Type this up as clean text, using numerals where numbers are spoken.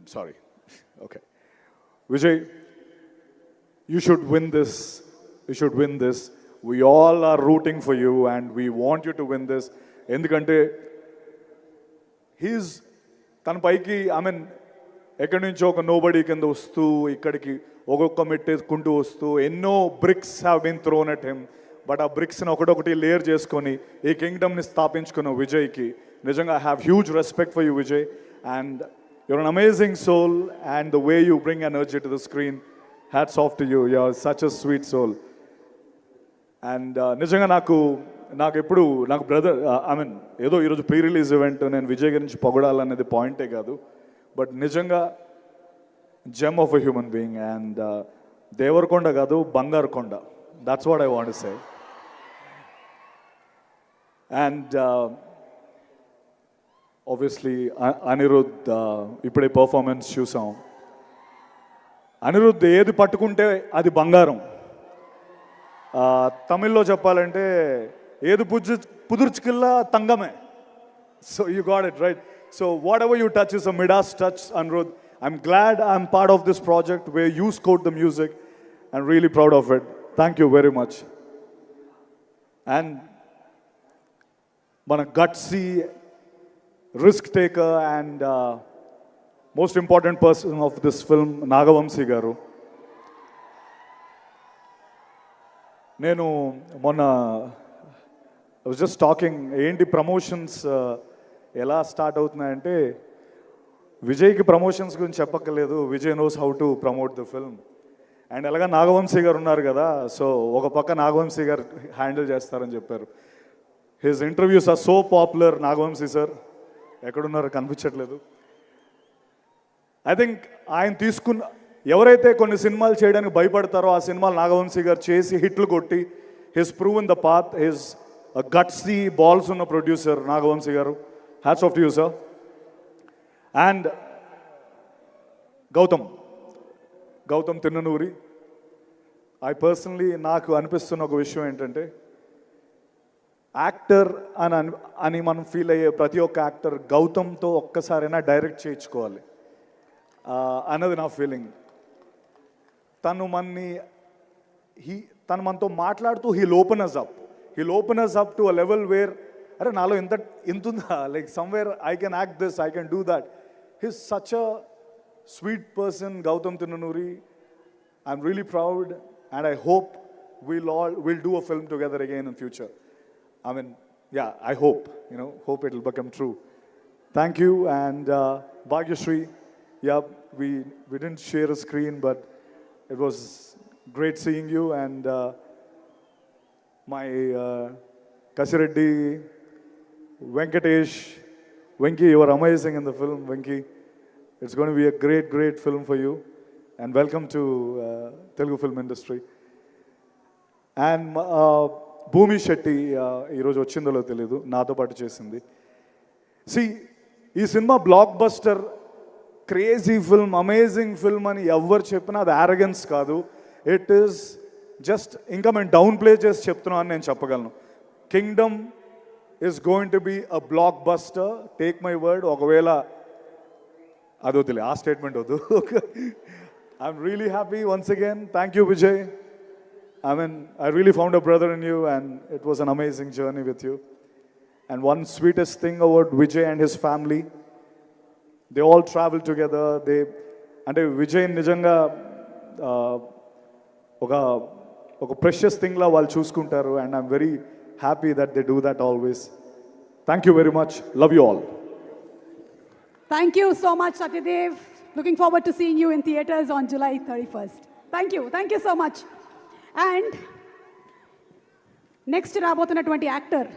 sorry. Okay. Vijay, you should win this. You should win this. We all are rooting for you and we want you to win this. ఎందుకంటే he's తన పైకి I mean ఎక్కడి నుంచో ఒక nobody కింద వస్తూ ఇక్కడికి ఒక్కొక్క మెట్టేసుకుంటూ వస్తూ ఎన్నో bricks have been thrown at him. But ఆ బ్రిక్స్ని ఒకటొకటి లేయర్ చేసుకొని ఈ కింగ్డమ్ని స్థాపించుకున్న విజయ్కి నిజంగా I have huge respect for you Vijay. And your an amazing soul and the way you bring energy to the screen, hats off to you. You are such a sweet soul. And నిజంగా నాకు ఎప్పుడు నాకు brother I mean ఏదో ఈరోజు pre release event నేను విజయ్ గురించి పొగడాలనేది పాయింటే కాదు, బట్ నిజంగా gem of a human being. And Devarakonda కాదు, బంగారు కొండ. That's what I want to say. And obviously Anirudh ఇప్పుడే పర్ఫార్మెన్స్ చూసాం. అనిరుద్ ఏది పట్టుకుంటే అది బంగారం. తమిళ్లో చెప్పాలంటే ఏది పుదుర్చుకిల్లా తంగమే. So you got it right. So whatever you touch is a Midas touch, Anirudh. I'm glad I'm part of this project where you scored the music. I'm really proud of it. Thank you very much. And మన gutsy, risk taker and most important person of this film, Nagavamsi garu. నేను మొన్న I was just talking ఏంటి promotions ఎలా start అవుతున్నాయంటే విజయ్కి promotions గురించి చెప్పక్కర్లేదు, Vijay knows how to promote the film. And అలాగా నాగవంశీ గారు ఉన్నారు కదా, సో ఒక పక్క నాగవంశీ గారు హ్యాండిల్ చేస్తారని చెప్పారు. His interviews are so popular. Nagavamsi sir ఎక్కడున్నారో కనిపించట్లేదు. ఐ థింక్ ఆయన తీసుకున్న ఎవరైతే కొన్ని సినిమాలు చేయడానికి భయపడతారో ఆ సినిమాలు నాగవంశీ గారు చేసి హిట్లు కొట్టి he's proven the path. His gutsy balls ఉన్న ప్రొడ్యూసర్ నాగవంశీ గారు. Hats off to you sir. And Gautam Tinnanuri, I personally నాకు అనిపిస్తున్న ఒక విషయం ఏంటంటే యాక్టర్ అని మనం ఫీల్ అయ్యే ప్రతి ఒక్క యాక్టర్ గౌతమ్తో ఒక్కసారైనా డైరెక్ట్ చేయించుకోవాలి అన్నది నా ఫీలింగ్. తను మనతో మాట్లాడుతూ he'll open us up to a level where అరే నాలో ఇంత ఉందా, like somewhere I can act this, I can do that. He's such a sweet person, Gautam Tinnanuri. I'm really proud and I hope we'll do a film together again in future. I mean, yeah, I hope it will become true. Thank you. And Bhagyashree, yeah, we didn't share a screen, but it was great seeing you. And my Kasireddy, Venkatesh, Venki, you are amazing in the film, Venki. It's going to be a great film for you. And welcome to Telugu film industry. And భూమి శెట్టి ఈరోజు వచ్చిందో తెలియదు, నాతో పాటు చేసింది. ఈ cinema block buster, crazy film, amazing film అని ఎవరు చెప్పినా అది యారగెన్స్ కాదు. ఇట్ ఈస్ జస్ట్ ఇంకా మేము డౌన్ ప్లే చేసి చెప్తున్నాం అని నేను చెప్పగలను. Kingdom is going to be a blockbuster, take my word. ఒకవేళ అది వద్దులే, ఆ స్టేట్మెంట్ వద్దు. I'm really happy once again. Thank you Vijay. I mean, I really found a brother in you and it was an amazing journey with you. And one sweetest thing about Vijay and his family, they all travel together. Ante Vijay nijanga oka precious thing la vallu chuskuntaru and I'm very happy that they do that always. Thank you very much. Love you all. Thank you so much, Satyadev. Looking forward to seeing you in theaters on July 31st. Thank you so much. And next రాబోతున్నటువంటి actor